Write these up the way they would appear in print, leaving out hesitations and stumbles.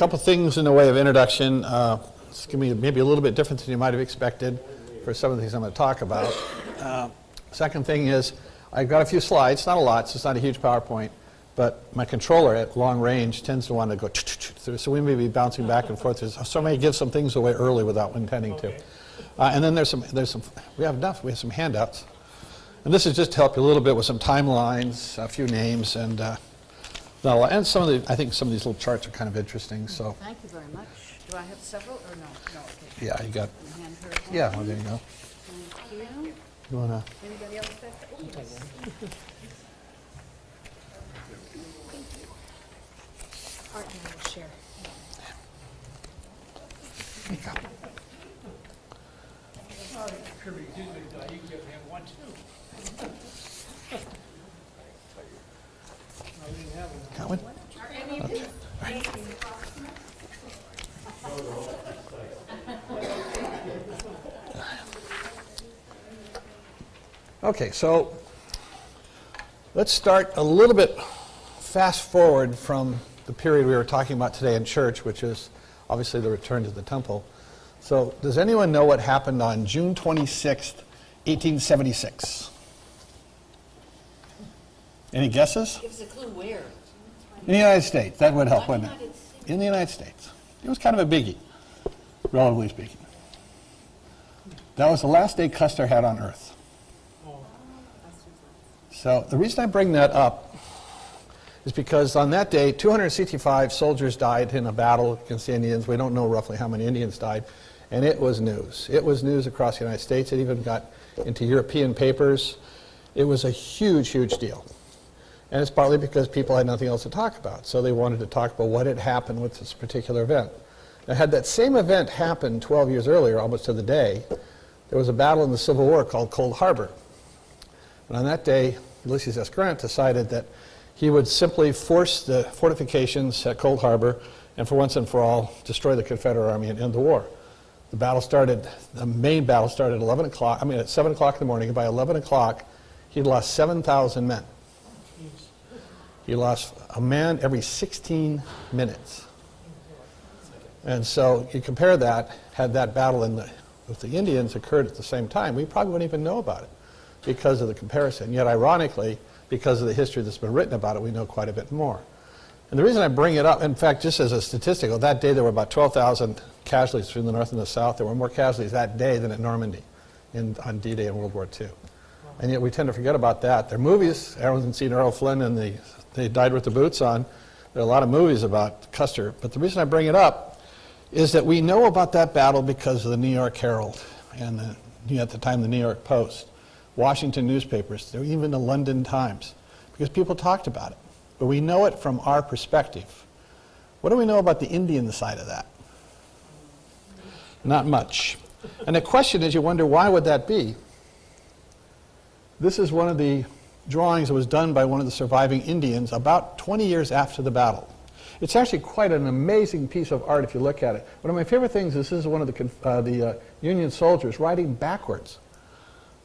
couple things in the way of introduction. It's going to be maybe a little bit different than you might have expected for some of the things I'm going to talk about. Second thing is, I've got a few slides, not a lot, so it's not a huge PowerPoint, but my controller at long range tends to want to go through, so we may be bouncing back and forth. So I may give some things away early without intending to. And then there's some, we have some handouts. And this is just to help you a little bit with some timelines, a few names, and and some of the, I think some of these little charts are kind of interesting. So. Thank you very much. Do I have several or no? No, okay. Yeah, you got. Hand her Yeah, well, there you go. Thank you. You wanna? Anybody else back there? Ooh, yes. Art and I will share. There you go. You can give him one too. Got one? Okay. Okay, so let's start a little bit fast forward from the period we were talking about today in church, which is obviously the return to the temple. So does anyone know what happened on June 26th, 1876? Any guesses? Give us a clue where. In the United States. That would help, wouldn't it? In the United States. It was kind of a biggie, relatively speaking. That was the last day Custer had on Earth. So the reason I bring that up is because on that day, 265 soldiers died in a battle against the Indians. We don't know roughly how many Indians died. And it was news. It was news across the United States. It even got into European papers. It was a huge, huge deal. And it's partly because people had nothing else to talk about. So they wanted to talk about what had happened with this particular event. Now, had that same event happened 12 years earlier, almost to the day, there was a battle in the Civil War called Cold Harbor. And on that day, Ulysses S. Grant decided that he would simply force the fortifications at Cold Harbor and for once and for all destroy the Confederate Army and end the war. The battle started, the main battle started at 11 o'clock, at 7 o'clock in the morning. And by 11 o'clock, he'd lost 7,000 men. He lost a man every 16 minutes. And so you compare that, had that battle with the Indians occurred at the same time, we probably wouldn't even know about it because of the comparison. Yet ironically, because of the history that's been written about it, we know quite a bit more. And the reason I bring it up, in fact, just as a statistical, that day there were about 12,000 casualties between the North and the South. There were more casualties that day than at Normandy on D-Day in World War II. And yet we tend to forget about that. There are movies, everyone's seen Errol Flynn and They Died with the Boots On. There are a lot of movies about Custer. But the reason I bring it up is that we know about that battle because of the New York Herald and at the time the New York Post, Washington newspapers, even the London Times, because people talked about it. But we know it from our perspective. What do we know about the Indian side of that? Not much. And the question is, you wonder, why would that be? This is one of the drawings that was done by one of the surviving Indians about 20 years after the battle. It's actually quite an amazing piece of art if you look at it. One of my favorite things is this is one of the Union soldiers riding backwards.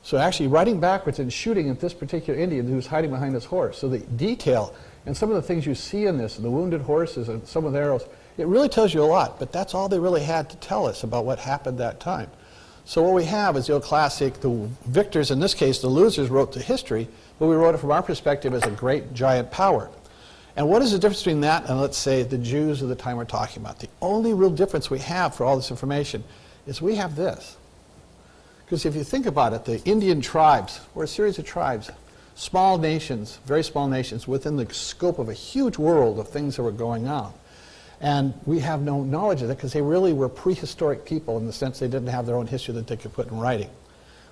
So actually riding backwards and shooting at this particular Indian who's hiding behind his horse. So the detail and some of the things you see in this, the wounded horses and some of the arrows, it really tells you a lot, but that's all they really had to tell us about what happened that time. So what we have is the old classic, the victors, in this case the losers, wrote the history, but we wrote it from our perspective as a great giant power. And what is the difference between that and, let's say, the Jews of the time we're talking about? The only real difference we have for all this information is we have this. Because if you think about it, the Indian tribes were a series of tribes, small nations, very small nations, within the scope of a huge world of things that were going on. And we have no knowledge of that because they really were prehistoric people in the sense they didn't have their own history that they could put in writing.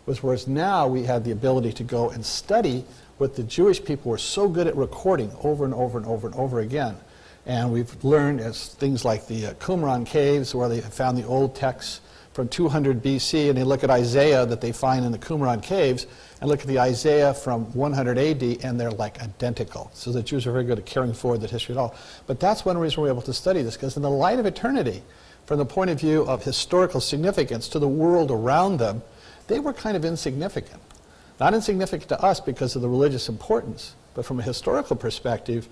Whereas now we have the ability to go and study what the Jewish people were so good at recording over and over and over and over again. And we've learned as things like the Qumran caves, where they found the old texts from 200 BC, and they look at Isaiah that they find in the Qumran caves, and look at the Isaiah from 100 AD, and they're like identical. So the Jews are very good at carrying forward that history at all. But that's one reason we're able to study this, because in the light of eternity, from the point of view of historical significance to the world around them, they were kind of insignificant. Not insignificant to us because of the religious importance, but from a historical perspective,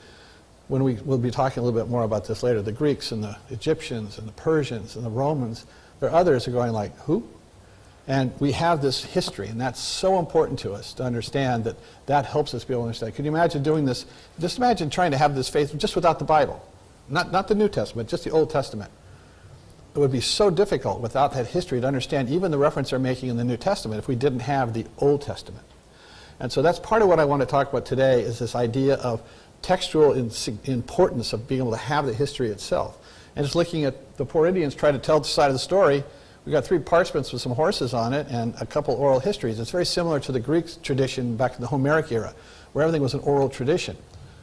when we'll be talking a little bit more about this later, the Greeks and the Egyptians and the Persians and the Romans, there are others who are going like, who? And we have this history, and that's so important to us to understand that that helps us be able to understand. Can you imagine doing this? Just imagine trying to have this faith just without the Bible. Not the New Testament, just the Old Testament. It would be so difficult without that history to understand even the reference they're making in the New Testament if we didn't have the Old Testament. And so that's part of what I want to talk about today, is this idea of textual importance of being able to have the history itself. And just looking at the poor Indians trying to tell the side of the story, we've got 3 parchments with some horses on it and a couple oral histories. It's very similar to the Greek tradition back in the Homeric era, where everything was an oral tradition.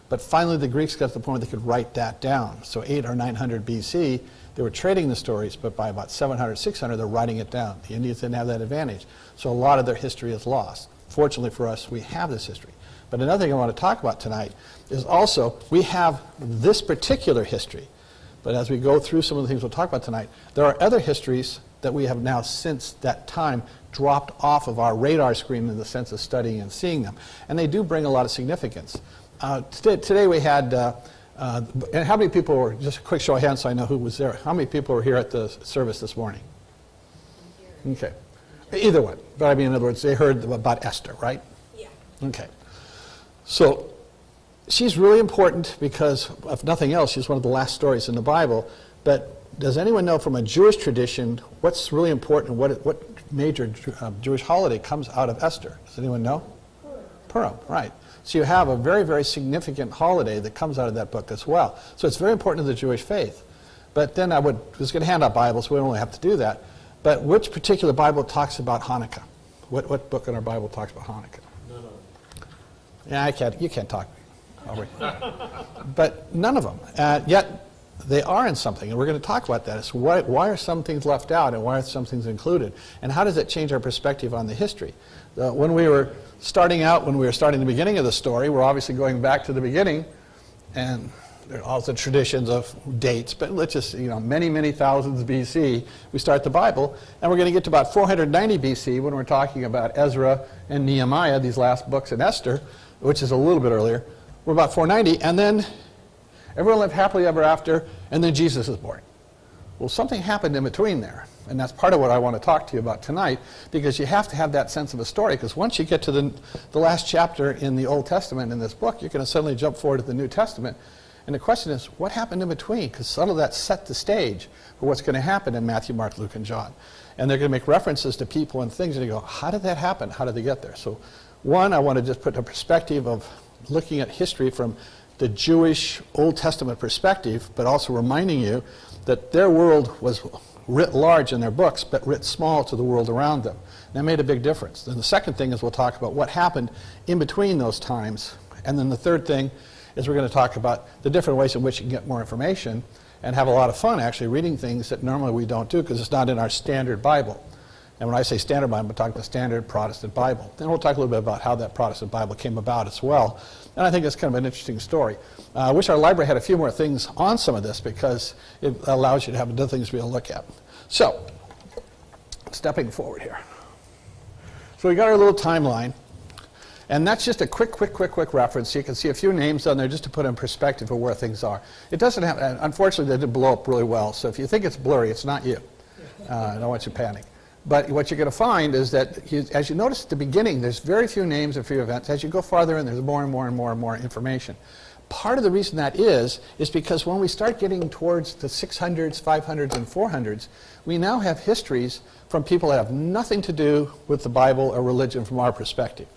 But finally the Greeks got to the point where they could write that down. So 800 or 900 BC, they were trading the stories, but by about 700, 600, they're writing it down. The Indians didn't have that advantage. So a lot of their history is lost. Fortunately for us, we have this history. But another thing I want to talk about tonight is also, we have this particular history. But as we go through some of the things we'll talk about tonight, there are other histories that we have now since that time dropped off of our radar screen in the sense of studying and seeing them. And they do bring a lot of significance. Today we had, and how many people were, just a quick show of hands so I know who was there. How many people were here at the service this morning? Okay. Either one. But I mean, in other words, they heard about Esther, right? Yeah. Okay. So she's really important because, if nothing else, she's one of the last stories in the Bible. But does anyone know from a Jewish tradition what's really important, what major Jewish holiday comes out of Esther? Does anyone know? Purim, right. So you have a very, very significant holiday that comes out of that book as well. So it's very important to the Jewish faith. But then I was going to hand out Bibles, so we don't really have to do that. But which particular Bible talks about Hanukkah? What book in our Bible talks about Hanukkah? No. Yeah, you can't talk. But none of them. Yet they are in something, and we're going to talk about that. It's why are some things left out and why are some things included? And how does it change our perspective on the history? When we were starting the beginning of the story, we're obviously going back to the beginning, and there are also traditions of dates, but let's just, many, many thousands BC, we start the Bible, and we're going to get to about 490 BC when we're talking about Ezra and Nehemiah, these last books in Esther, which is a little bit earlier. We're about 490, and then everyone lived happily ever after, and then Jesus is born. Well, something happened in between there, and that's part of what I want to talk to you about tonight, because you have to have that sense of a story, because once you get to the last chapter in the Old Testament in this book, you're going to suddenly jump forward to the New Testament. And the question is, what happened in between? Because some of that set the stage for what's going to happen in Matthew, Mark, Luke, and John. And they're going to make references to people and things, and you go, how did that happen? How did they get there? So one, I want to just put a perspective of looking at history from the Jewish Old Testament perspective, but also reminding you that their world was writ large in their books, but writ small to the world around them. And that made a big difference. Then the second thing is we'll talk about what happened in between those times. And then the third thing is we're going to talk about the different ways in which you can get more information and have a lot of fun actually reading things that normally we don't do because it's not in our standard Bible. And when I say standard Bible, I'm talking the standard Protestant Bible. And we'll talk a little bit about how that Protestant Bible came about as well. And I think that's kind of an interesting story. I wish our library had a few more things on some of this because it allows you to have other things to be able to look at. So, stepping forward here. So we got our little timeline. And that's just a quick reference. You can see a few names on there just to put in perspective of where things are. It doesn't have, unfortunately, they did blow up really well. So if you think it's blurry, it's not you. I don't want you to panic. But what you're going to find is that, as you notice at the beginning, there's very few names and few events. As you go farther in, there's more and more information. Part of the reason that is because when we start getting towards the 600s, 500s, and 400s, we now have histories from people that have nothing to do with the Bible or religion from our perspective.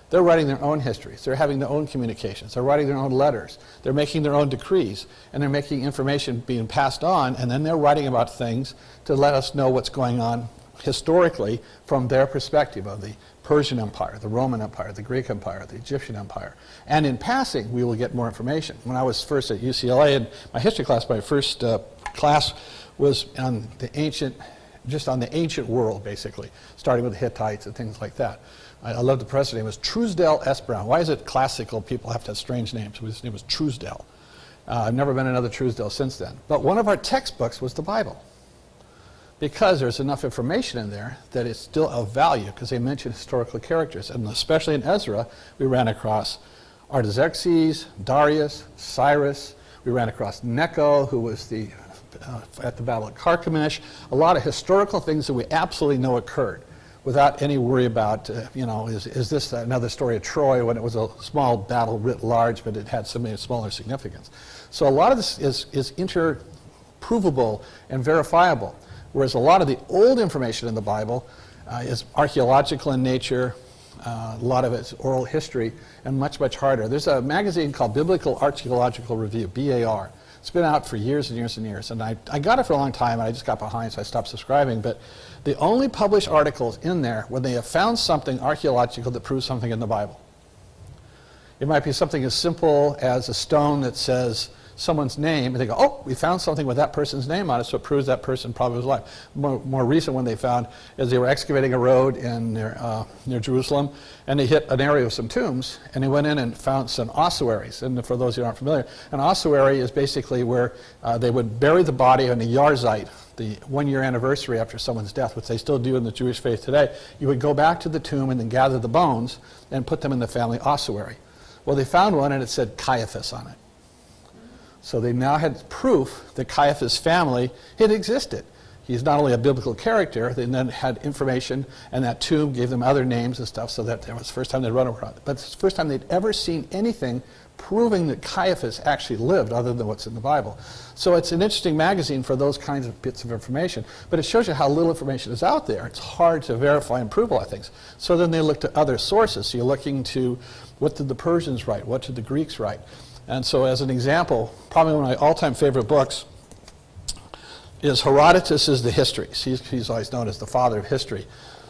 They're writing their own histories. They're having their own communications. They're writing their own letters. They're making their own decrees. And they're making information being passed on. And then they're writing about things to let us know what's going on historically from their perspective of the Persian Empire, the Roman Empire, the Greek Empire, the Egyptian Empire. And in passing, we will get more information. When I was first at UCLA in my history class, my first class was on the ancient world, basically, starting with the Hittites and things like that. I love the professor's name. It was Truesdell S. Brown. Why is it classical people have to have strange names? His name was Truesdell. I've never been another Truesdell since then. But one of our textbooks was the Bible, because there's enough information in there that it's still of value, because they mention historical characters. And especially in Ezra, we ran across Artaxerxes, Darius, Cyrus. We ran across Necho, who was at the Battle of Carchemish. A lot of historical things that we absolutely know occurred without any worry about, is this another story of Troy when it was a small battle writ large, but it had so many smaller significance. So a lot of this is interprovable and verifiable, whereas a lot of the old information in the Bible is archaeological in nature. A lot of it's oral history and much, much harder. There's a magazine called Biblical Archaeological Review, BAR. It's been out for years and years and years, and I got it for a long time, and I just got behind, so I stopped subscribing. But the only published articles in there when they have found something archaeological that proves something in the Bible. It might be something as simple as a stone that says someone's name, and they go, oh, we found something with that person's name on it, so it proves that person probably was alive. More recent one they found is they were excavating a road near Jerusalem, and they hit an area with some tombs, and they went in and found some ossuaries. And for those who aren't familiar, an ossuary is basically where they would bury the body on the Yarzeit, the 1-year anniversary after someone's death, which they still do in the Jewish faith today. You would go back to the tomb and then gather the bones and put them in the family ossuary. Well, they found one, and it said Caiaphas on it. So they now had proof that Caiaphas' family had existed. He's not only a biblical character, they then had information, and that tomb gave them other names and stuff, so that was the first time they'd run around. But it's the first time they'd ever seen anything proving that Caiaphas actually lived other than what's in the Bible. So it's an interesting magazine for those kinds of bits of information, but it shows you how little information is out there. It's hard to verify and prove a lot of things. So then they look to other sources. So you're looking to, what did the Persians write? What did the Greeks write? And so as an example, probably one of my all-time favorite books is Herodotus' The Histories. He's always known as the father of history.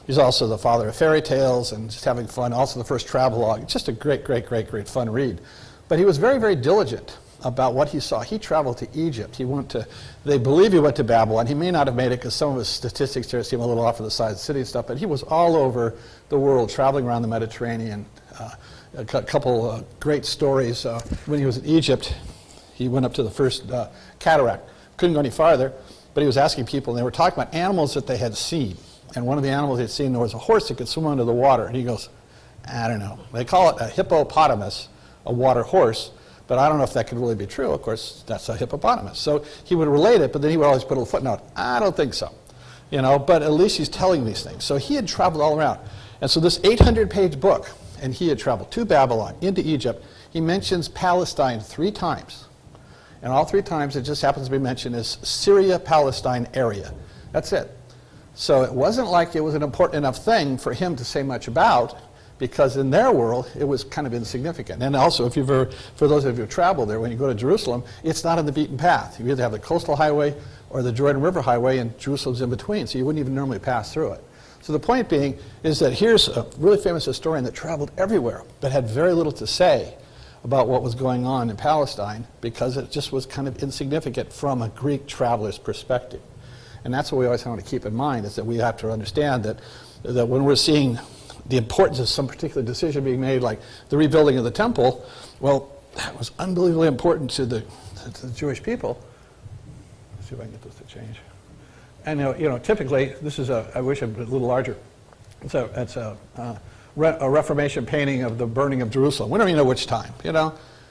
He's also the father of fairy tales and just having fun, also the first travelogue. It's just a great, great, great, great fun read. But he was very, very diligent about what he saw. He traveled to Egypt. They believe he went to Babylon. He may not have made it because some of his statistics here seem a little off of the side of the city and stuff, but he was all over the world, traveling around the Mediterranean. A couple great stories. When he was in Egypt, he went up to the first cataract. Couldn't go any farther, but he was asking people, and they were talking about animals that they had seen. And one of the animals they'd seen, there was a horse that could swim under the water. And he goes, I don't know. They call it a hippopotamus, a water horse, but I don't know if that could really be true. Of course, that's a hippopotamus. So he would relate it, but then he would always put a little footnote. I don't think so. But at least he's telling these things. So he had traveled all around. And so this 800-page book, and he had traveled to Babylon, into Egypt. He mentions Palestine 3 times. And all 3 times it just happens to be mentioned as Syria-Palestine area. That's it. So it wasn't like it was an important enough thing for him to say much about, because in their world it was kind of insignificant. And also, for those of you who travel there, when you go to Jerusalem, it's not on the beaten path. You either have the coastal highway or the Jordan River highway, and Jerusalem's in between, so you wouldn't even normally pass through it. So the point being is that here's a really famous historian that traveled everywhere, but had very little to say about what was going on in Palestine, because it just was kind of insignificant from a Greek traveler's perspective. And that's what we always want to keep in mind, is that we have to understand that when we're seeing the importance of some particular decision being made, like the rebuilding of the temple, well, that was unbelievably important to the Jewish people. Let's see if I can get this to change. And typically, this is I wish it was a little larger. It's a Reformation painting of the burning of Jerusalem. We don't even know which time.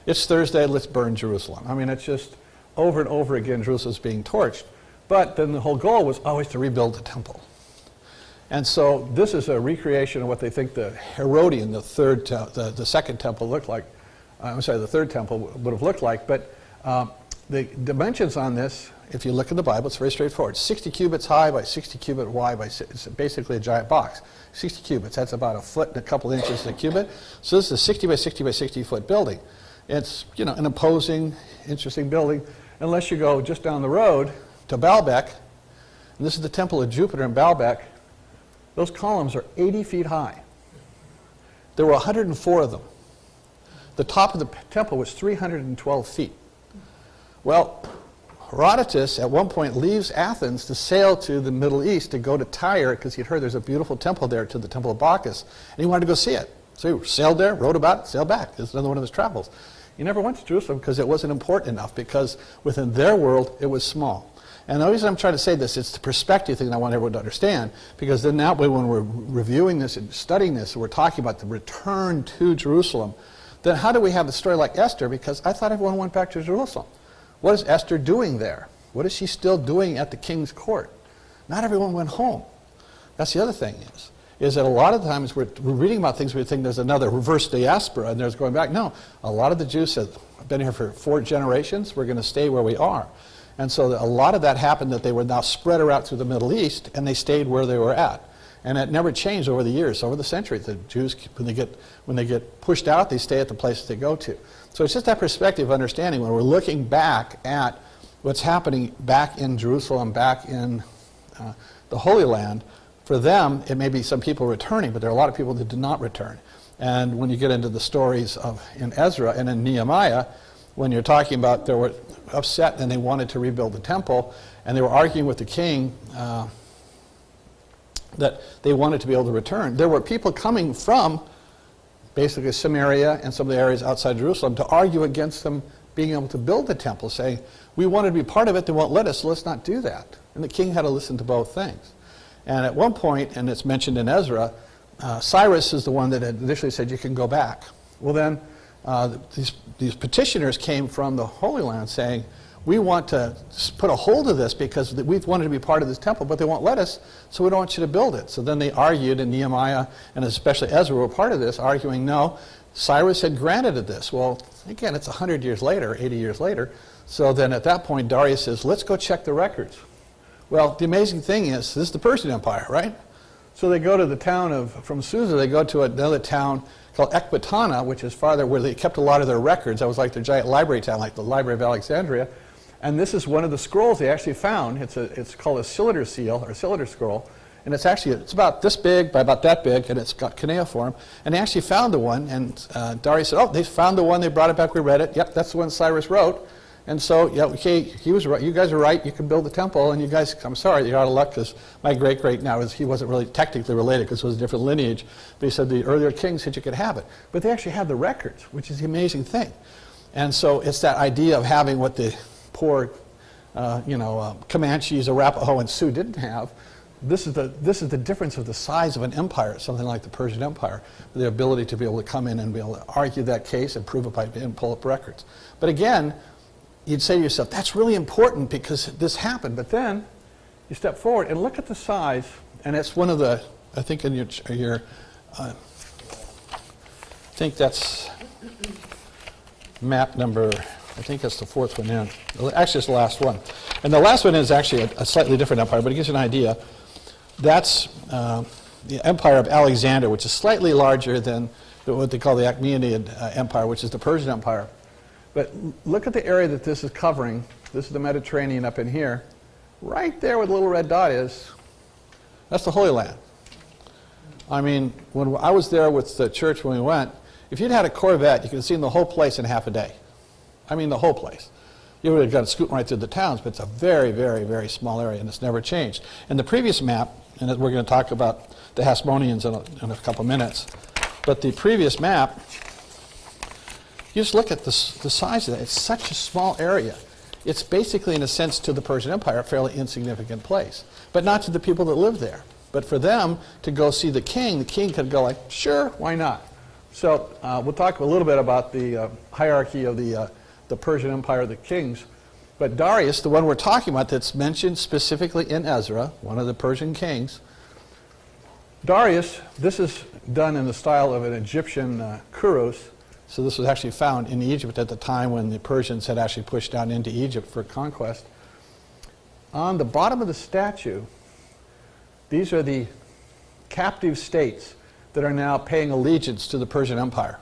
It's Thursday. Let's burn Jerusalem. I mean, it's just over and over again. Jerusalem's being torched, but then the whole goal was always to rebuild the temple. And so this is a recreation of what they think the Herodian, the second temple looked like. The third temple would have looked like. But the dimensions on this, if you look in the Bible, it's very straightforward. 60 cubits high by 60 cubit wide it's basically a giant box. 60 cubits, that's about a foot and a couple inches a cubit. So this is a 60 by 60 by 60 foot building. It's an imposing, interesting building, unless you go just down the road to Baalbek, and this is the temple of Jupiter in Baalbek. Those columns are 80 feet high. There were 104 of them. The top of the temple was 312 feet. Well, Herodotus at one point leaves Athens to sail to the Middle East to go to Tyre, because he'd heard there's a beautiful temple there, to the temple of Bacchus, and he wanted to go see it. So he sailed there, wrote about it, sailed back. It's another one of his travels. He never went to Jerusalem because it wasn't important enough, because within their world it was small. And the reason I'm trying to say this, it's the perspective thing that I want everyone to understand, because then that way when we're reviewing this and studying this, and we're talking about the return to Jerusalem, then how do we have a story like Esther? Because I thought everyone went back to Jerusalem. What is Esther doing there? What is she still doing at the king's court? Not everyone went home. That's the other thing is that a lot of times we're reading about things, we think there's another reverse diaspora and there's going back. No, a lot of the Jews said, I've been here for 4 generations, we're going to stay where we are. And so a lot of that happened, that they were now spread around through the Middle East, and they stayed where they were at. And it never changed over the years, over the centuries. The Jews, when they get pushed out, they stay at the places they go to. So it's just that perspective of understanding when we're looking back at what's happening back in Jerusalem, back in the Holy Land. For them, it may be some people returning, but there are a lot of people that did not return. And when you get into the stories in Ezra and in Nehemiah, when you're talking about they were upset and they wanted to rebuild the temple, and they were arguing with the king that they wanted to be able to return. There were people coming from basically Samaria and some of the areas outside Jerusalem to argue against them being able to build the temple, saying, we wanted to be part of it, they won't let us, so let's not do that. And the king had to listen to both things. And at one point, and it's mentioned in Ezra, Cyrus is the one that had initially said you can go back. Well then, these petitioners came from the Holy Land saying, we want to put a hold of this because we've wanted to be part of this temple, but they won't let us, so we don't want you to build it. So then they argued, and Nehemiah, and especially Ezra were part of this, arguing, no, Cyrus had granted it this. Well, again, it's 100 years later, 80 years later. So then at that point, Darius says, let's go check the records. Well, the amazing thing is, this is the Persian Empire, right? So they go to the town from Susa, they go to another town called Ecbatana, which is farther, where they kept a lot of their records. That was like their giant library town, like the Library of Alexandria. And this is one of the scrolls they actually found. It's called a cylinder seal, or cylinder scroll. And it's about this big by about that big, and it's got cuneiform. And they actually found the one, and Darius said, oh, they found the one, they brought it back, we read it. Yep, that's the one Cyrus wrote. And so, yeah, okay, he was right. You guys are right. You can build the temple, and you guys, I'm sorry, you're out of luck, because my great-great now he wasn't really technically related because it was a different lineage. But he said the earlier kings said you could have it. But they actually had the records, which is the amazing thing. And so it's that idea of having what the poor, Comanches, Arapaho, and Sioux didn't have. This is the difference of the size of an empire, something like the Persian Empire, the ability to be able to come in and be able to argue that case and prove it and pull up records. But again, you'd say to yourself, that's really important because this happened. But then you step forward and look at the size, and it's one of the, I think in your I think that's map number, I think that's the 4th one in. Actually, it's the last one. And the last one is actually a slightly different empire, but it gives you an idea. That's the Empire of Alexander, which is slightly larger than what they call the Achaemenid Empire, which is the Persian Empire. But look at the area that this is covering. This is the Mediterranean up in here. Right there where the little red dot is, that's the Holy Land. I mean, when I was there with the church when we went, if you'd had a Corvette, you could have seen the whole place in half a day. I mean, the whole place. You would have got to scoot right through the towns, but it's a very, very, very small area, and it's never changed. And the previous map, and we're going to talk about the Hasmoneans in a couple minutes, but the previous map, you just look at the size of that. It's such a small area. It's basically, in a sense, to the Persian Empire, a fairly insignificant place. But not to the people that live there. But for them to go see the king could go like, sure, why not? So we'll talk a little bit about the hierarchy of the Persian Empire, the kings. But Darius, the one we're talking about that's mentioned specifically in Ezra, one of the Persian kings, Darius, this is done in the style of an Egyptian kurus. So this was actually found in Egypt at the time when the Persians had actually pushed down into Egypt for conquest. On the bottom of the statue, these are the captive states that are now paying allegiance to the Persian Empire.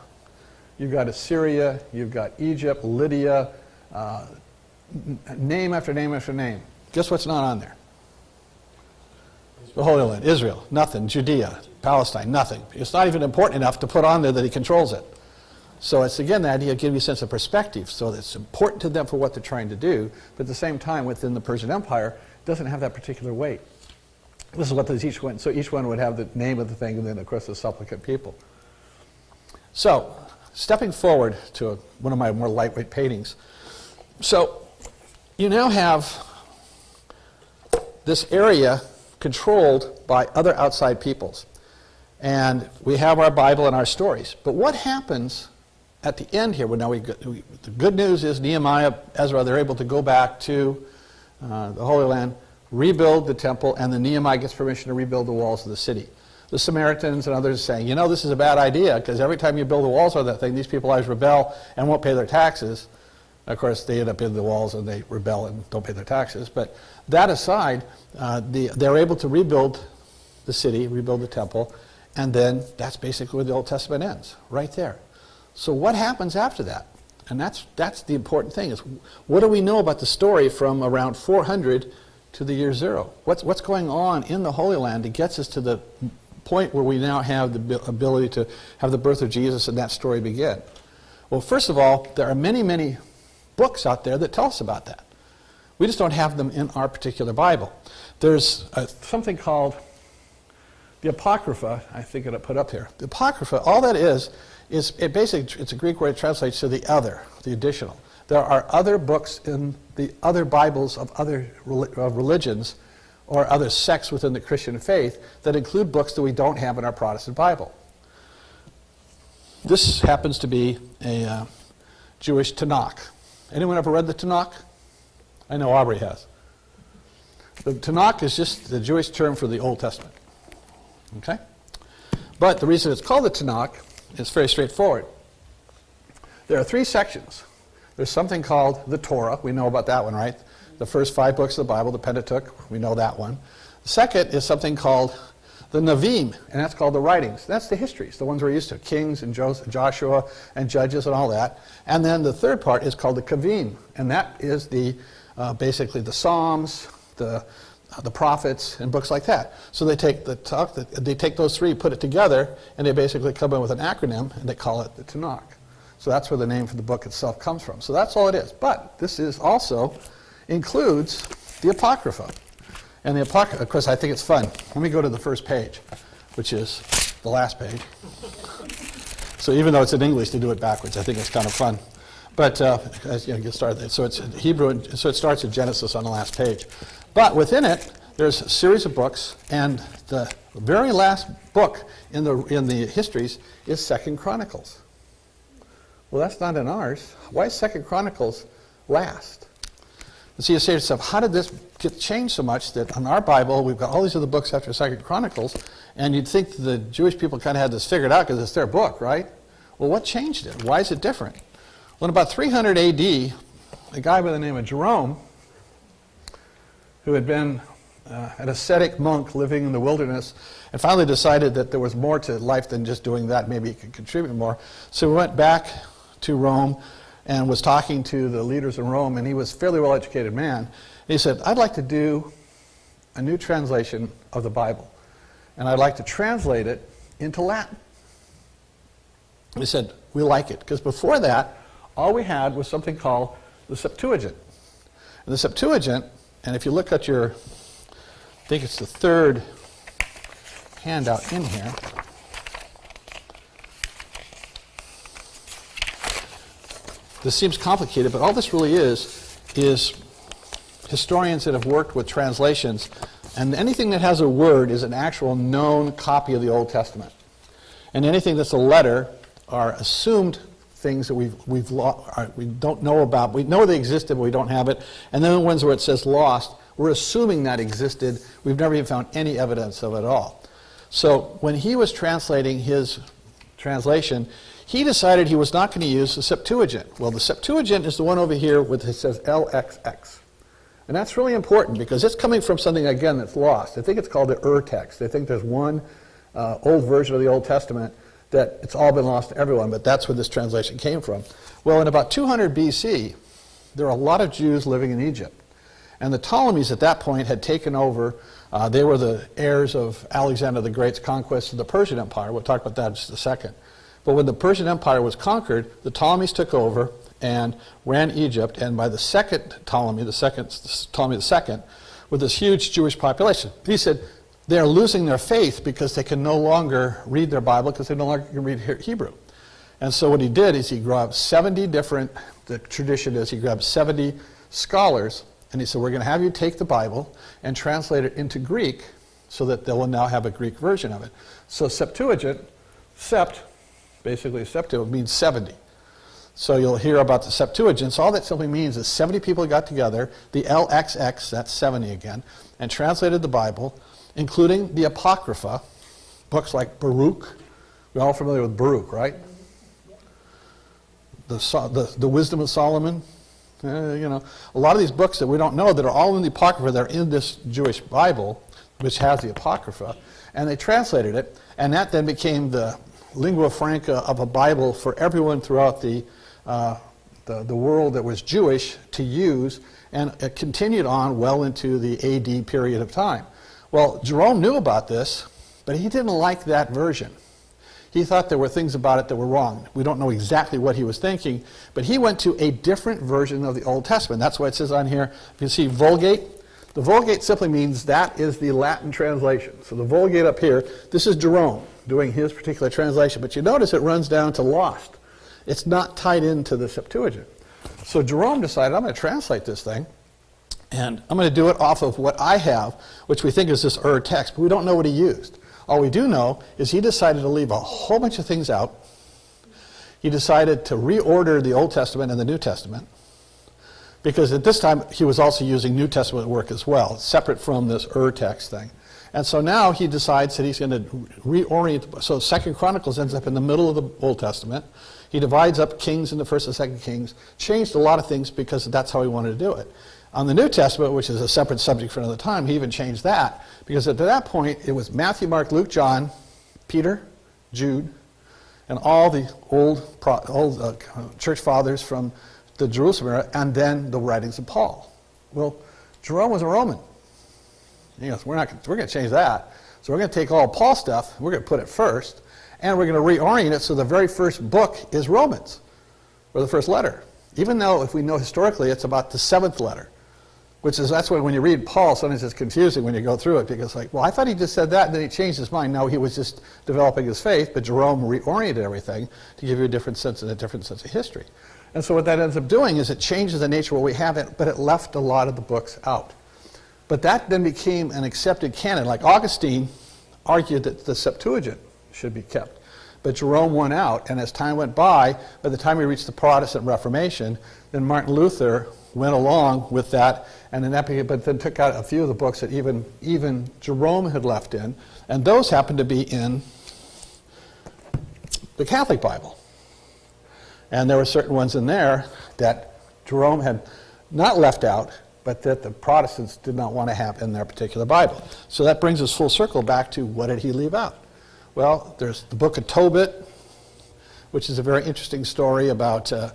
You've got Assyria, you've got Egypt, Lydia, name after name after name. Guess what's not on there? The Holy Land, Israel, nothing. Judea, Palestine, nothing. It's not even important enough to put on there that he controls it. So it's, again, the idea of giving you a sense of perspective. So it's important to them for what they're trying to do, but at the same time, within the Persian Empire, it doesn't have that particular weight. This is what does each one. So each one would have the name of the thing, and then, of course, the supplicant people. So, stepping forward to one of my more lightweight paintings. So, you now have this area controlled by other outside peoples. And we have our Bible and our stories. But what happens at the end here, the good news is Nehemiah, Ezra, they're able to go back to the Holy Land, rebuild the temple, and then Nehemiah gets permission to rebuild the walls of the city. The Samaritans and others saying, this is a bad idea, because every time you build the walls of that thing, these people always rebel and won't pay their taxes. Of course, they end up in the walls and they rebel and don't pay their taxes. But that aside, they're able to rebuild the city, rebuild the temple, and then that's basically where the Old Testament ends, right there. So what happens after that? And that's the important thing, is what do we know about the story from around 400 to the year 0? What's going on in the Holy Land that gets us to the point where we now have the ability to have the birth of Jesus and that story begin? Well, first of all, there are many, many books out there that tell us about that. We just don't have them in our particular Bible. There's something called the Apocrypha. I think I put up here. The Apocrypha, all that is it basically, it's a Greek word that translates to the other, the additional. There are other books in the other Bibles of other religions or other sects within the Christian faith that include books that we don't have in our Protestant Bible. This happens to be a Jewish Tanakh. Anyone ever read the Tanakh? I know Aubrey has. The Tanakh is just the Jewish term for the Old Testament. Okay? But the reason it's called the Tanakh is very straightforward. There are 3 sections. There's something called the Torah. We know about that one, right? The first 5 books of the Bible, the Pentateuch, we know that one. The second is something called the Navim, and that's called the writings. That's the histories, the ones we're used to, Kings and Joshua and Judges and all that. And then the third part is called the Kavim, and that is basically the Psalms, the prophets, and books like that. So they take those 3, put it together, and they basically come in with an acronym, and they call it the Tanakh. So that's where the name for the book itself comes from. So that's all it is. But this is also includes the Apocrypha. And the Apocrypha, of course, I think it's fun. Let me go to the first page, which is the last page. So even though it's in English, to do it backwards, I think it's kind of fun. But get started. So it's Hebrew, so it starts in Genesis on the last page. But within it, there's a series of books, and the very last book in the histories is 2 Chronicles. Well, that's not in ours. Why is 2 Chronicles last? And so you say to yourself, how did this get changed so much that on our Bible we've got all these other books after 2 Chronicles, and you'd think the Jewish people kind of had this figured out because it's their book, right? Well, what changed it? Why is it different? Well, in about 300 AD, a guy by the name of Jerome, who had been an ascetic monk living in the wilderness, and finally decided that there was more to life than just doing that. Maybe he could contribute more. So he went back to Rome and was talking to the leaders in Rome, and he was a fairly well-educated man. And he said, I'd like to do a new translation of the Bible, and I'd like to translate it into Latin. He said, we like it, because before that, all we had was something called the Septuagint. And the Septuagint, and if you look at I think it's the third handout in here, this seems complicated, but all this really is historians that have worked with translations, and anything that has a word is an actual known copy of the Old Testament. And anything that's a letter are assumed things that we don't know about. We know they existed, but we don't have it. And then the ones where it says lost, we're assuming that existed. We've never even found any evidence of it at all. So when he was translating his translation, he decided he was not going to use the Septuagint. Well, the Septuagint is the one over here where it says LXX. And that's really important because it's coming from something, again, that's lost. I think it's called the text. They think there's one old version of the Old Testament that it's all been lost to everyone, but that's where this translation came from. Well, in about 200 BC, there were a lot of Jews living in Egypt. And the Ptolemies at that point had taken over. They were the heirs of Alexander the Great's conquest of the Persian Empire. We'll talk about that in just a second. But when the Persian Empire was conquered, the Ptolemies took over and ran Egypt. And by the second Ptolemy, Ptolemy II, with this huge Jewish population, he said, they're losing their faith because they can no longer read their Bible because they no longer can read Hebrew. And so what he did is he grabbed 70 different, the tradition is he grabbed 70 scholars, and he said, we're going to have you take the Bible and translate it into Greek so that they will now have a Greek version of it. So Septuagint, sept, basically septu, means 70. So you'll hear about the Septuagint. So all that simply means is 70 people got together, the LXX, that's 70 again, and translated the Bible, including the Apocrypha, books like Baruch. We're all familiar with Baruch, right? The Wisdom of Solomon. A lot of these books that we don't know that are all in the Apocrypha, they're in this Jewish Bible, which has the Apocrypha, and they translated it, and that then became the lingua franca of a Bible for everyone throughout the world that was Jewish to use, and it continued on well into the AD period of time. Well, Jerome knew about this, but he didn't like that version. He thought there were things about it that were wrong. We don't know exactly what he was thinking, but he went to a different version of the Old Testament. That's why it says on here, if you see Vulgate, the Vulgate simply means that is the Latin translation. So the Vulgate up here, this is Jerome doing his particular translation, but you notice it runs down to lost. It's not tied into the Septuagint. So Jerome decided, I'm going to translate this thing, and I'm going to do it off of what I have, which we think is this text, but we don't know what he used. All we do know is he decided to leave a whole bunch of things out. He decided to reorder the Old Testament and the New Testament, because at this time he was also using New Testament work as well, separate from this text thing. And so now he decides that he's going to reorient. So 2 Chronicles ends up in the middle of the Old Testament. He divides up Kings into 1st and 2nd Kings, changed a lot of things because that's how he wanted to do it. On the New Testament, which is a separate subject for another time, he even changed that, because at that point it was Matthew, Mark, Luke, John, Peter, Jude, and all the old church fathers from the Jerusalem era, and then the writings of Paul. Well, Jerome was a Roman. He goes, we're going to change that. So we're going to take all Paul's stuff, we're going to put it first, and we're going to reorient it so the very first book is Romans, or the first letter. Even though, if we know historically, it's about the 7th letter. That's why when you read Paul, sometimes it's confusing when you go through it, because well, I thought he just said that, and then he changed his mind. No, he was just developing his faith, but Jerome reoriented everything to give you a different sense and a different sense of history. And so what that ends up doing is it changes the nature of what we have, but it left a lot of the books out. But that then became an accepted canon. Like Augustine argued that the Septuagint should be kept. But Jerome won out, and as time went by the time we reached the Protestant Reformation, then Martin Luther went along with that, and but then took out a few of the books that even Jerome had left in, and those happened to be in the Catholic Bible. And there were certain ones in there that Jerome had not left out, but that the Protestants did not want to have in their particular Bible. So that brings us full circle back to, what did he leave out? Well, there's the book of Tobit, which is a very interesting story about a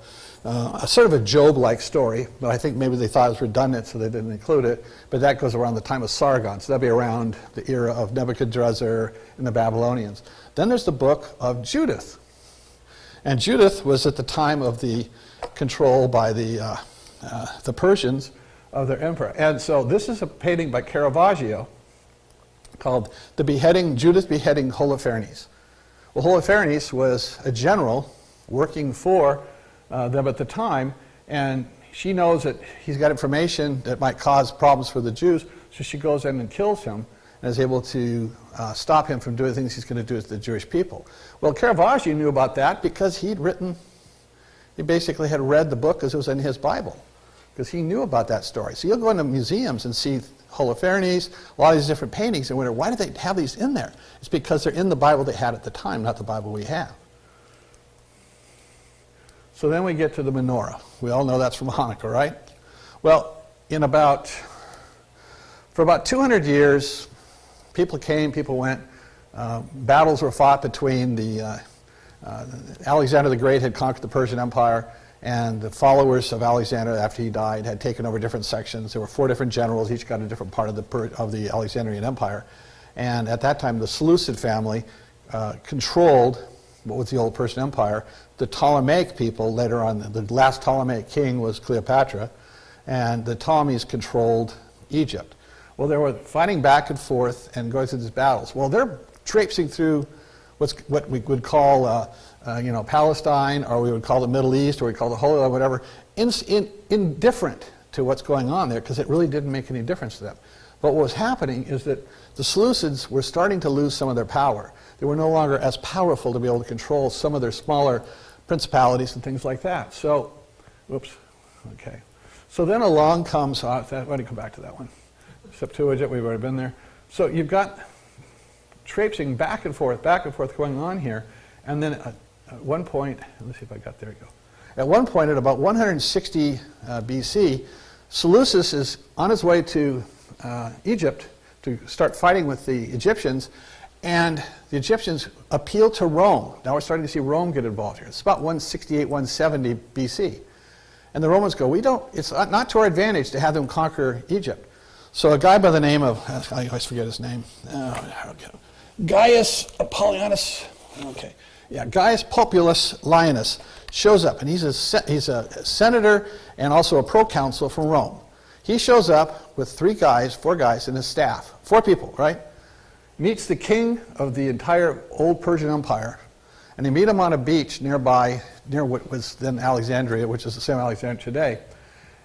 sort of a Job-like story, but I think maybe they thought it was redundant, so they didn't include it. But that goes around the time of Sargon, so that'd be around the era of Nebuchadnezzar and the Babylonians. Then there's the book of Judith. And Judith was at the time of the control by the Persians of their empire. And so this is a painting by Caravaggio called Judith Beheading Holofernes. Well, Holofernes was a general working for them at the time, and she knows that he's got information that might cause problems for the Jews, so she goes in and kills him and is able to stop him from doing things he's going to do to the Jewish people. Well, Caravaggio knew about that because he basically had read the book as it was in his Bible, because he knew about that story. So you'll go into museums and see Holofernes, a lot of these different paintings, and wonder, why do they have these in there? It's because they're in the Bible they had at the time, not the Bible we have. So then we get to the menorah. We all know that's from Hanukkah, right? Well, for about 200 years, people came, people went. Battles were fought between Alexander the Great had conquered the Persian Empire, and the followers of Alexander after he died had taken over different sections. There were 4 different generals, each got a different part of the Alexandrian Empire. And at that time, the Seleucid family controlled what was the old Persian Empire. The Ptolemaic people, later on, the last Ptolemaic king was Cleopatra, and the Ptolemies controlled Egypt. Well, they were fighting back and forth and going through these battles. Well, they're traipsing through what we would call Palestine, or we would call the Middle East, or we call the Holy Land, whatever, indifferent to what's going on there, because it really didn't make any difference to them. But what was happening is that the Seleucids were starting to lose some of their power. They were no longer as powerful to be able to control some of their smaller principalities and things like that. So, whoops, okay. So then along comes, why don't you come back to that one? Septuagint, we've already been there. So you've got traipsing back and forth going on here. And then at one point, let's see if I got, there we go. At one point, at about 160 BC, Seleucus is on his way to Egypt to start fighting with the Egyptians, and the Egyptians appeal to Rome. Now we're starting to see Rome get involved here. It's about 168, 170 BC. And the Romans go, it's not to our advantage to have them conquer Egypt. So a guy by the name of, I always forget his name, Gaius Apollonius, Gaius Populus Lionus shows up, and he's a senator and also a proconsul from Rome. He shows up with four guys and his staff, 4 people, right? Meets the king of the entire old Persian Empire, and they meet him on a beach near what was then Alexandria, which is the same Alexandria today.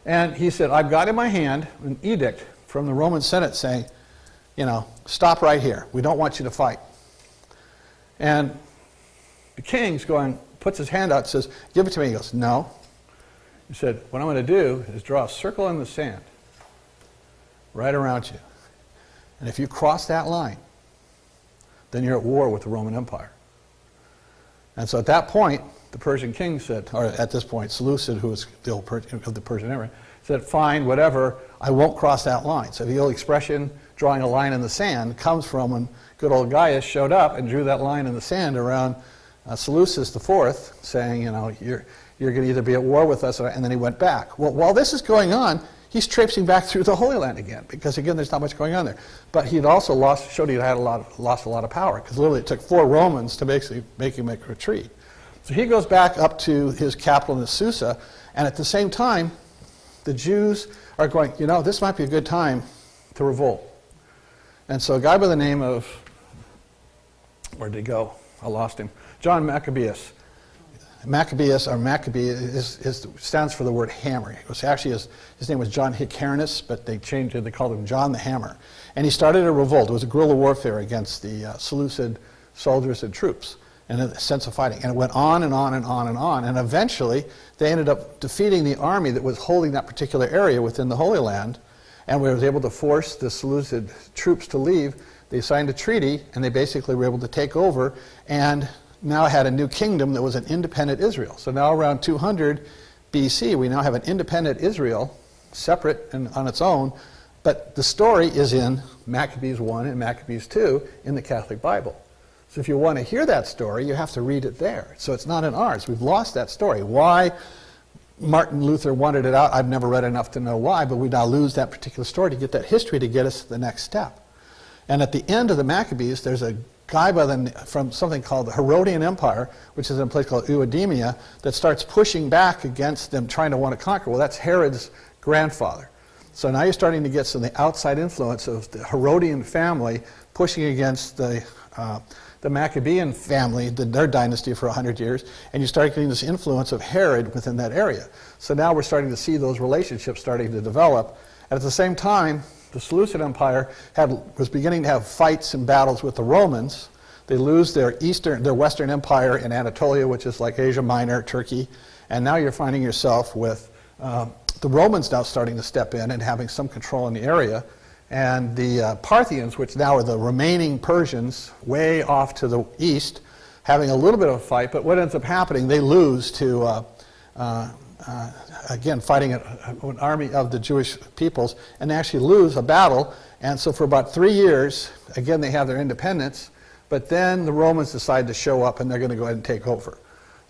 And he said, I've got in my hand an edict from the Roman Senate saying, stop right here. We don't want you to fight. And the king's puts his hand out and says, give it to me. He goes, no. He said, what I'm going to do is draw a circle in the sand right around you. And if you cross that line, then you're at war with the Roman Empire. And so at that point, the Persian king said, or at this point, Seleucid, who was the old of the Persian Empire, said, fine, whatever, I won't cross that line. So the old expression, drawing a line in the sand, comes from when good old Gaius showed up and drew that line in the sand around Seleucus IV, saying, you're going to either be at war with us, and then he went back. Well, while this is going on, he's traipsing back through the Holy Land again, because again, there's not much going on there. But he'd also lost a lot of power, because literally it took 4 Romans to basically make him make a retreat. So he goes back up to his capital in Susa, and at the same time, the Jews are going, this might be a good time to revolt. And so a guy by the name of, where'd he go? I lost him. John Maccabeus. Maccabeus, or Maccabee, stands for the word hammer. It was actually his name was John Hyrcanus, but they changed it. They called him John the Hammer. And he started a revolt. It was a guerrilla warfare against the Seleucid soldiers and troops, and a sense of fighting. And it went on and on and on and on. And eventually, they ended up defeating the army that was holding that particular area within the Holy Land, and we was able to force the Seleucid troops to leave. They signed a treaty, and they basically were able to take over, and now had a new kingdom that was an independent Israel. So now around 200 BC, we now have an independent Israel, separate and on its own, but the story is in Maccabees 1 and Maccabees 2 in the Catholic Bible. So if you want to hear that story, you have to read it there. So it's not in ours. We've lost that story. Why Martin Luther wanted it out, I've never read enough to know why, but we now lose that particular story to get that history to get us to the next step. And at the end of the Maccabees, there's a guy from something called the Herodian Empire, which is in a place called Eudemia, that starts pushing back against them trying to want to conquer. Well, that's Herod's grandfather. So now you're starting to get some of the outside influence of the Herodian family pushing against the Maccabean family, their dynasty for 100 years, and you start getting this influence of Herod within that area. So now we're starting to see those relationships starting to develop. And at the same time, the Seleucid Empire was beginning to have fights and battles with the Romans. They lose their Western Empire in Anatolia, which is like Asia Minor, Turkey, and now you're finding yourself with the Romans now starting to step in and having some control in the area, and the Parthians, which now are the remaining Persians way off to the east, having a little bit of a fight, but what ends up happening, they lose to again, fighting an army of the Jewish peoples, and they actually lose a battle. And so for about 3 years, again, they have their independence, but then the Romans decide to show up and they're going to go ahead and take over.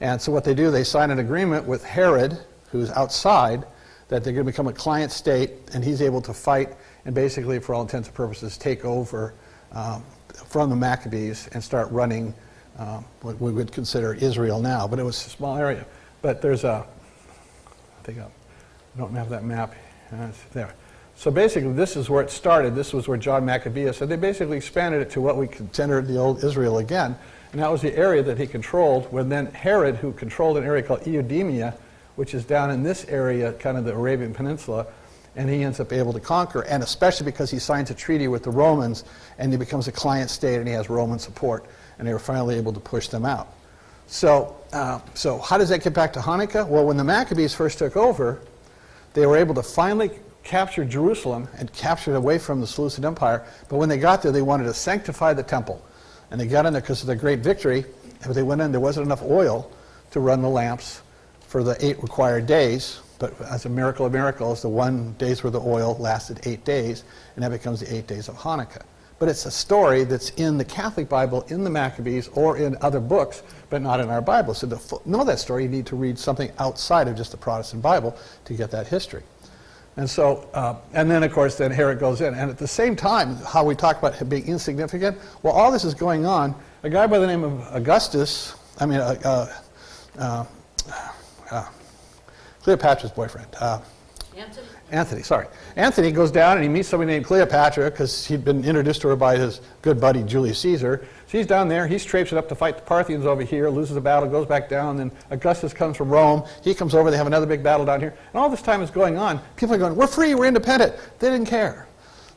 And so what they do, they sign an agreement with Herod, who's outside, that they're going to become a client state, and he's able to fight and basically, for all intents and purposes, take over from the Maccabees and start running what we would consider Israel now. But it was a small area. But there's I don't have that map. It's there. So basically, this is where it started. This was where John Maccabeus, so they basically expanded it to what we consider the old Israel again. And that was the area that he controlled, when then Herod, who controlled an area called Eudemia, which is down in this area, kind of the Arabian Peninsula, and he ends up able to conquer, and especially because he signs a treaty with the Romans, and he becomes a client state, and he has Roman support, and they were finally able to push them out. So how does that get back to Hanukkah? Well, when the Maccabees first took over, they were able to finally capture Jerusalem and capture it away from the Seleucid Empire. But when they got there, they wanted to sanctify the temple. And they got in there because of their great victory. But they went in, there wasn't enough oil to run the lamps for the 8 required days. But as a miracle of miracles, the 1 day's worth of oil lasted 8 days, and that becomes the 8 days of Hanukkah. But it's a story that's in the Catholic Bible, in the Maccabees, or in other books, but not in our Bible. So to know that story, you need to read something outside of just the Protestant Bible to get that history. And so, and then of course, then Herod goes in. And at the same time, how we talk about him being insignificant, well, all this is going on. A guy by the name of Cleopatra's boyfriend. Anthony, sorry. Anthony goes down and he meets somebody named Cleopatra because he'd been introduced to her by his good buddy Julius Caesar. So he's down there, he's traipsing up to fight the Parthians over here, loses a battle, goes back down, then Augustus comes from Rome, he comes over, they have another big battle down here. And all this time is going on, people are going, we're free, we're independent. They didn't care.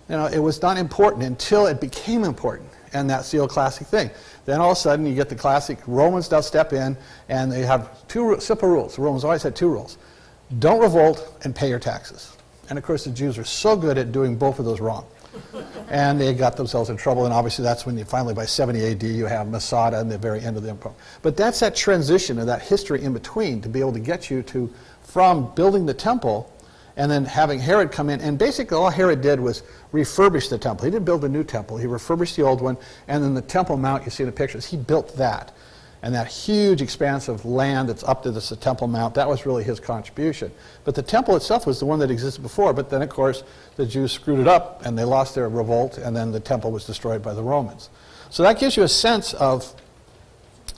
You know, it was not important until it became important. And that's the old classic thing. Then all of a sudden you get the classic Romans now step in and they have 2 simple rules. The Romans always had 2 rules. Don't revolt and pay your taxes. And of course the Jews are so good at doing both of those wrong. And they got themselves in trouble, and obviously that's when you finally, by 70 AD, you have Masada and the very end of the empire. But that's that transition of that history in between to be able to get you to, from building the temple and then having Herod come in. And basically all Herod did was refurbish the temple. He didn't build a new temple. He refurbished the old one, and then the Temple Mount you see in the pictures, he built that. And that huge expanse of land that's up to the Temple Mount, that was really his contribution. But the temple itself was the one that existed before, but then of course the Jews screwed it up and they lost their revolt, and then the temple was destroyed by the Romans. So that gives you a sense of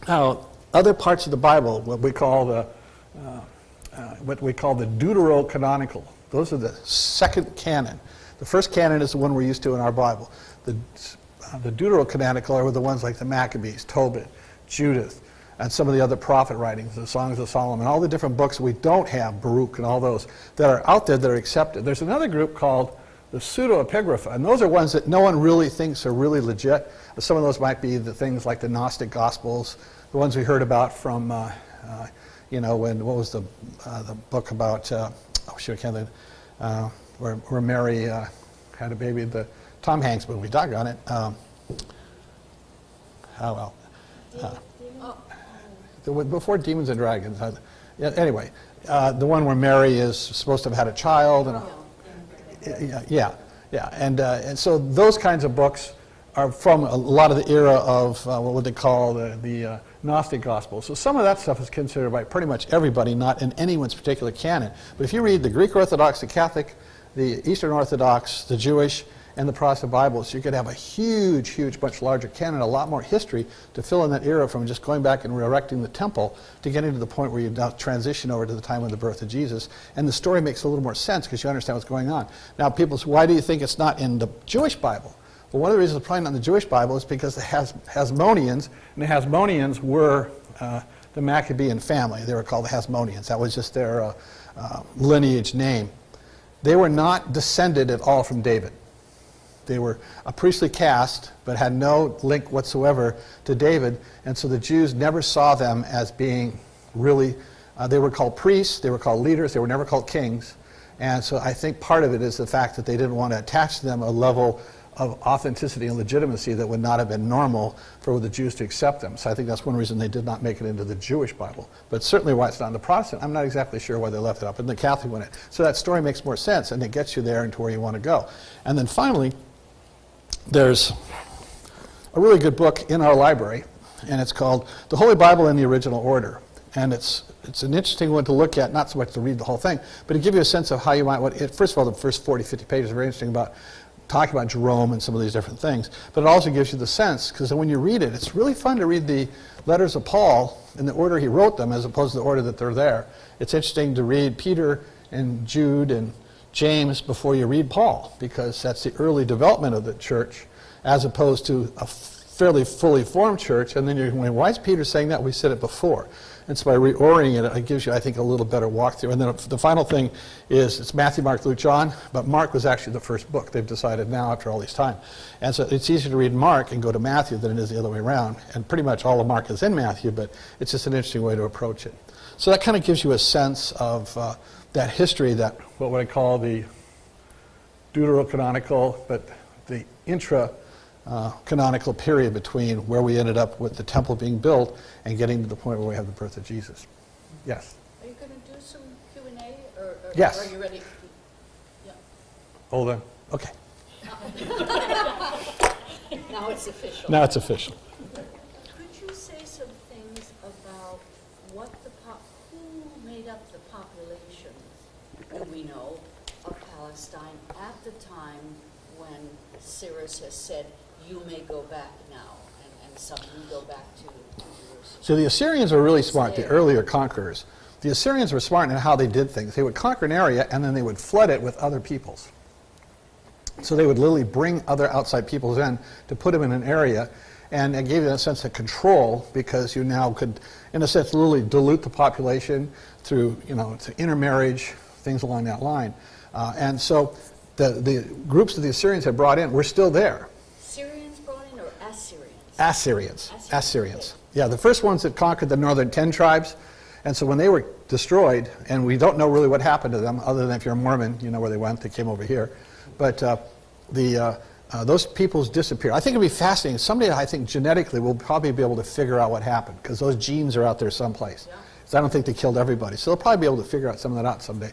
how other parts of the Bible, what we call the deuterocanonical, those are the second canon. The first canon is the one we're used to in our Bible. The deuterocanonical are the ones like the Maccabees, Tobit, Judith, and some of the other prophet writings, the Songs of Solomon, all the different books we don't have, Baruch and all those, that are out there that are accepted. There's another group called the pseudo-epigrapha, and those are ones that no one really thinks are really legit. Some of those might be the things like the Gnostic Gospels, the ones we heard about from, what was the book about, where Mary had a baby, the Tom Hanks movie, doggone it. Before Demons and Dragons. Anyway, the one where Mary is supposed to have had a child. And so those kinds of books are from a lot of the era of what would they call the Gnostic Gospels. So some of that stuff is considered by pretty much everybody, not in anyone's particular canon. But if you read the Greek Orthodox, the Catholic, the Eastern Orthodox, the Jewish, and the Protestant Bibles, you could have a huge, much larger canon, a lot more history to fill in that era from just going back and erecting the temple to getting to the point where you now transition over to the time of the birth of Jesus. And the story makes a little more sense because you understand what's going on. Now people say, why do you think it's not in the Jewish Bible? Well, one of the reasons it's probably not in the Jewish Bible is because the Hasmoneans, and the Hasmoneans were the Maccabean family. They were called the Hasmoneans. That was just their lineage name. They were not descended at all from David. They were a priestly caste, but had no link whatsoever to David, and so the Jews never saw them as being really, they were called priests, they were called leaders, they were never called kings, and so I think part of it is the fact that they didn't want to attach to them a level of authenticity and legitimacy that would not have been normal for the Jews to accept them. So I think that's one reason they did not make it into the Jewish Bible. But certainly why it's not in the Protestant, I'm not exactly sure why they left it up. In the Catholic one, so that story makes more sense, and it gets you there into where you want to go. And then finally, there's a really good book in our library, and it's called The Holy Bible in the Original Order. And it's an interesting one to look at, not so much to read the whole thing, but to give you a sense of how you might, first of all, the first 40, 50 pages are very interesting about talking about Jerome and some of these different things, but it also gives you the sense, because when you read it, it's really fun to read the letters of Paul in the order he wrote them as opposed to the order that they're there. It's interesting to read Peter and Jude and James before you read Paul, because that's the early development of the church, as opposed to a fairly fully formed church, and then you're going, why is Peter saying that? We said it before. And so by reorienting it, it gives you, I think, a little better walkthrough. And then the final thing is it's Matthew, Mark, Luke, John, but Mark was actually the first book. They've decided now after all this time. And so it's easier to read Mark and go to Matthew than it is the other way around. And pretty much all of Mark is in Matthew, but it's just an interesting way to approach it. So that kind of gives you a sense of that history, that what would I call the deuterocanonical, but the intra-canonical period between where we ended up with the temple being built and getting to the point where we have the birth of Jesus. Yes? Are you going to do some Q&A, or Yes. are you ready? Yeah. Hold on. Okay. Now it's official. Now it's official. Could you say some things about what who made up the population, do we know, of Palestine at the time when Cyrus has said, you may go back now, and some can go back to Jerusalem? So the Assyrians were really smart, the There. earlier conquerors. The Assyrians were smart in how they did things. They would conquer an area and then they would flood it with other peoples. So they would literally bring other outside peoples in to put them in an area, and it gave you a sense of control because you now could, in a sense, literally dilute the population through, to intermarriage, things along that line. And so the groups that the Assyrians had brought in were still there. Syrians brought in, or Assyrians? Assyrians. Assyrians. Assyrians. Yeah, the first ones that conquered the northern 10 tribes. And so when they were destroyed, and we don't know really what happened to them, other than if you're a Mormon, you know where they went, they came over here. But those peoples disappeared. I think it'd be fascinating. Someday, I think, genetically, we'll probably be able to figure out what happened, because those genes are out there someplace. Yeah. So I don't think they killed everybody. So they'll probably be able to figure out some of that out someday.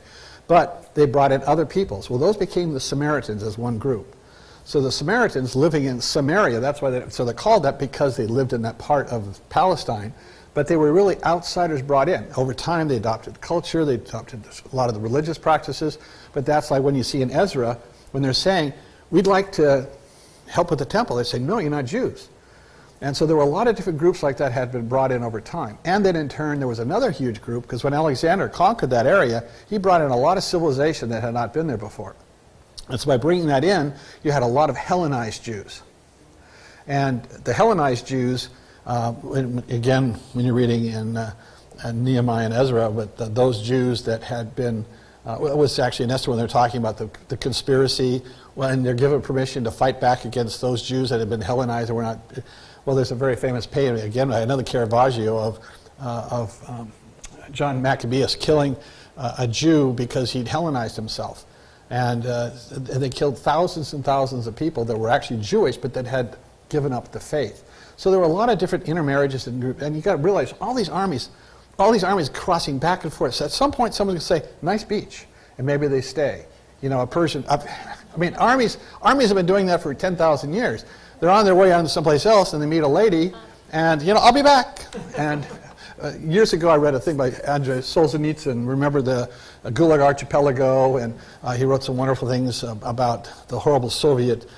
But they brought in other peoples. Well, those became the Samaritans as one group. So the Samaritans living in Samaria, that's why they're called that, because they lived in that part of Palestine. But they were really outsiders brought in. Over time, they adopted culture, they adopted a lot of the religious practices. But that's like when you see in Ezra, when they're saying, we'd like to help with the temple, they say, no, you're not Jews. And so there were a lot of different groups like that had been brought in over time. And then in turn, there was another huge group, because when Alexander conquered that area, he brought in a lot of civilization that had not been there before. And so by bringing that in, you had a lot of Hellenized Jews. And the Hellenized Jews, again, when you're reading in Nehemiah and Ezra, but those Jews that had been, it was actually in Esther when they're talking about the conspiracy, when they're given permission to fight back against those Jews that had been Hellenized and were not. Well, there's a very famous painting, again, another Caravaggio of John Maccabeus killing a Jew because he'd Hellenized himself. And they killed thousands and thousands of people that were actually Jewish, but that had given up the faith. So there were a lot of different intermarriages, and you got to realize all these armies crossing back and forth. So at some point, someone's going to say, nice beach, and maybe they stay. A Persian, armies have been doing that for 10,000 years. They're on their way on to someplace else, and they meet a lady, and, I'll be back. And years ago, I read a thing by Andrei Solzhenitsyn, remember the Gulag Archipelago, and he wrote some wonderful things about the horrible Soviet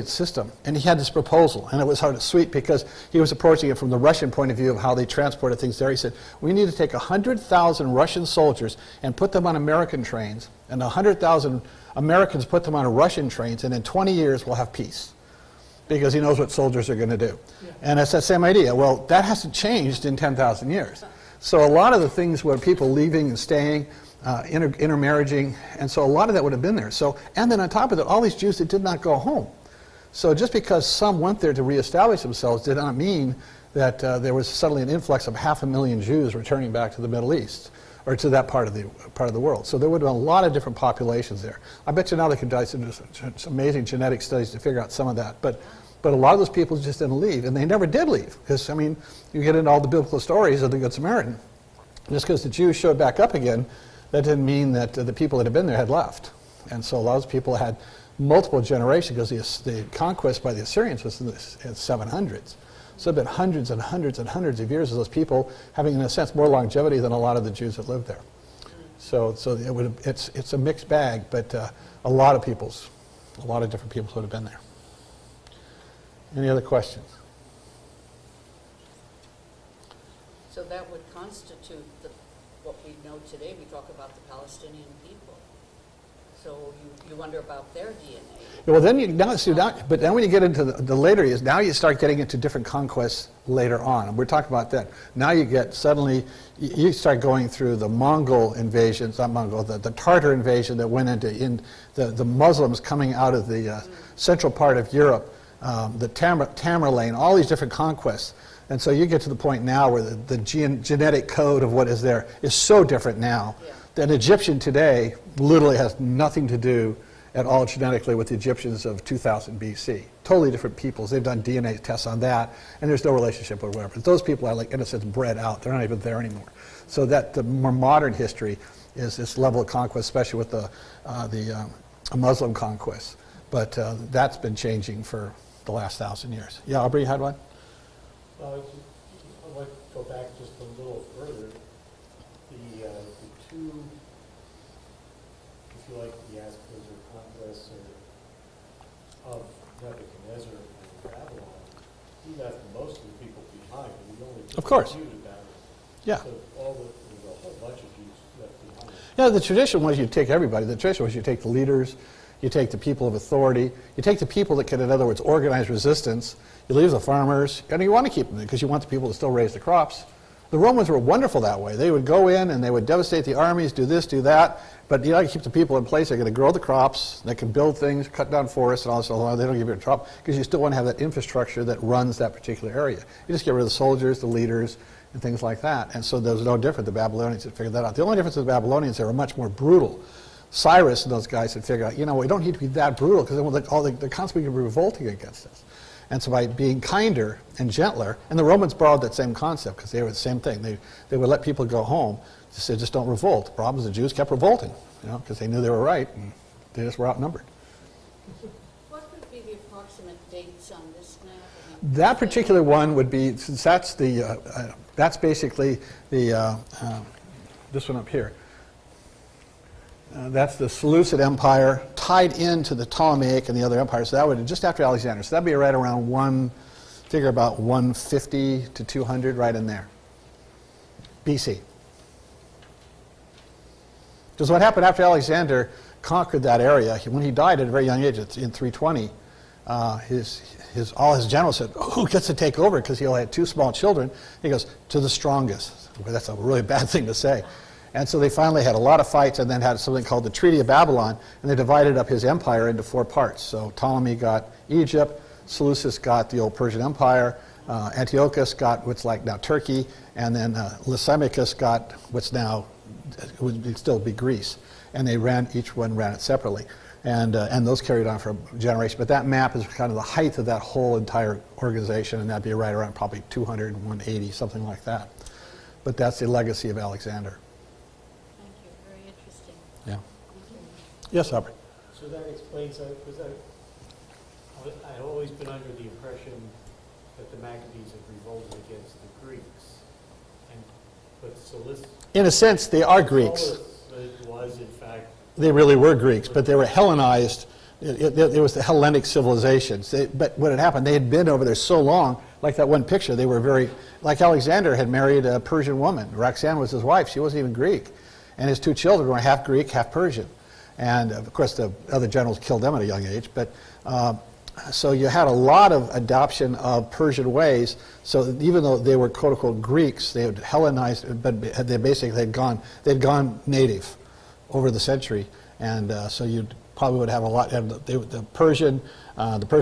system. And he had this proposal, and it was hard to sweet because he was approaching it from the Russian point of view of how they transported things there. He said, we need to take 100,000 Russian soldiers and put them on American trains, and 100,000 Americans put them on Russian trains, and in 20 years we'll have peace. Because he knows what soldiers are going to do. Yeah. And it's that same idea. Well, that hasn't changed in 10,000 years. So a lot of the things were people leaving and staying, intermarrying, and so a lot of that would have been there. So, and then on top of that, all these Jews that did not go home. So just because some went there to reestablish themselves did not mean that there was suddenly an influx of 500,000 Jews returning back to the Middle East, or to that part of the world. So there would have been a lot of different populations there. I bet you now they could do some amazing genetic studies to figure out some of that. But a lot of those people just didn't leave, and they never did leave. Because, you get into all the biblical stories of the Good Samaritan. Just because the Jews showed back up again, that didn't mean that the people that had been there had left. And so a lot of those people had multiple generations, because the conquest by the Assyrians was in the 700s. So there have been hundreds and hundreds and hundreds of years of those people having, in a sense, more longevity than a lot of the Jews that lived there. So it's a mixed bag, but a lot of different peoples would have been there. Any other questions? So that would constitute what we know today. We talk about the Palestinian people. so you wonder about their DNA. Well, then but then when you get into the later years, now you start getting into different conquests later on. And we're talking about that. Now you get suddenly, you start going through the Mongol invasions, not Mongol, the Tartar invasion that went into the Muslims coming out of the central part of Europe, the Tamerlane, all these different conquests. And so you get to the point now where the genetic code of what is there is so different now that Egyptian today literally has nothing to do at all genetically with the Egyptians of 2000 BC. Totally different peoples. They've done DNA tests on that, and there's no relationship or whatever. Those people are, like, in a sense, bred out. They're not even there anymore. So that the more modern history is this level of conquest, especially with the Muslim conquest. But that's been changing for the last 1,000 years. Yeah, Aubrey, you had one? I'd like to go back just a little further. The two, if you like, diasporas or conquests of Nebuchadnezzar and Babylon, he left most of the people behind. We only Of course. few about it. Yeah. So there's a whole bunch of Jews left behind. Yeah, the tradition was you take everybody. The tradition was you take the leaders, you take the people of authority, you take the people that could, in other words, organize resistance, you leave the farmers, and you want to keep them because you want the people to still raise the crops. The Romans were wonderful that way. They would go in and they would devastate the armies, do this, do that, but you got to keep the people in place. They're going to grow the crops, they can build things, cut down forests, and all this. They don't give you a trouble because you still want to have that infrastructure that runs that particular area. You just get rid of the soldiers, the leaders, and things like that. And so there's no different. The Babylonians had figured that out. The only difference with the Babylonians, they were much more brutal. Cyrus and those guys had figured out, we don't need to be that brutal because then they're constantly revolting against us. And so by being kinder and gentler, and the Romans borrowed that same concept because they were the same thing. They would let people go home. They said, just don't revolt. The problem is the Jews kept revolting, because they knew they were right, and they just were outnumbered. What would be the approximate dates on this map? That particular one would be, since that's that's basically the this one up here. That's the Seleucid Empire tied into the Ptolemaic and the other empires. So that would just after Alexander. So that'd be right around figure about 150 to 200, right in there. BC. Because what happened after Alexander conquered that area, when he died at a very young age, in 320, all his generals said, who gets to take over? Because he only had 2 small children. He goes, to the strongest. Well, that's a really bad thing to say. And so they finally had a lot of fights and then had something called the Treaty of Babylon, and they divided up his empire into 4 parts. So Ptolemy got Egypt, Seleucus got the old Persian Empire, Antiochus got what's like now Turkey, and then Lysimachus got what's now, would still be Greece. And each one ran it separately. And those carried on for a generation. But that map is kind of the height of that whole entire organization, and that'd be right around probably 200, 180, something like that. But that's the legacy of Alexander. Thank you, very interesting. Yeah. Yes, Aubrey. So that explains, because I've always been under the impression that the Maccabees had revolted against the Greeks. But Seleucus In a sense, they are Greeks. was, in fact, They really were Greeks, but they were Hellenized. It was the Hellenic civilizations. But what had happened, they had been over there so long, like that one picture, they were very, like Alexander had married a Persian woman. Roxanne was his wife. She wasn't even Greek. And his 2 children were half Greek, half Persian. And of course, the other generals killed them at a young age. But so you had a lot of adoption of Persian ways. So even though they were quote unquote Greeks, they had Hellenized, but they basically they'd gone native over the century. And so you probably would have a lot. The Persian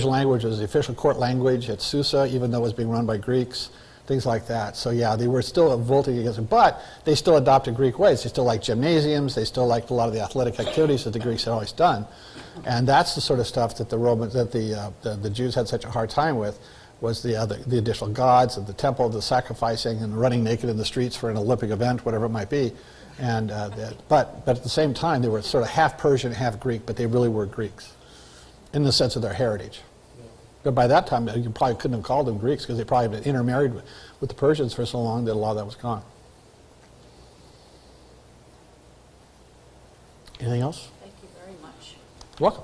language was the official court language at Susa, even though it was being run by Greeks. Things like that. So yeah, they were still revolting against it, but they still adopted Greek ways. They still liked gymnasiums. They still liked a lot of the athletic activities that the Greeks had always done, and that's the sort of stuff that the Jews had such a hard time with, was the additional gods and the temple, the sacrificing and running naked in the streets for an Olympic event, whatever it might be, and but at the same time they were sort of half Persian, half Greek, but they really were Greeks, in the sense of their heritage. But by that time, you probably couldn't have called them Greeks because they probably had been intermarried with the Persians for so long that a lot of that was gone. Anything else? Thank you very much. You're welcome.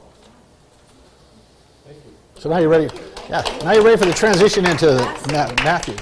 thank you. So now you're ready. Yeah, now you're ready for the transition into Matthew.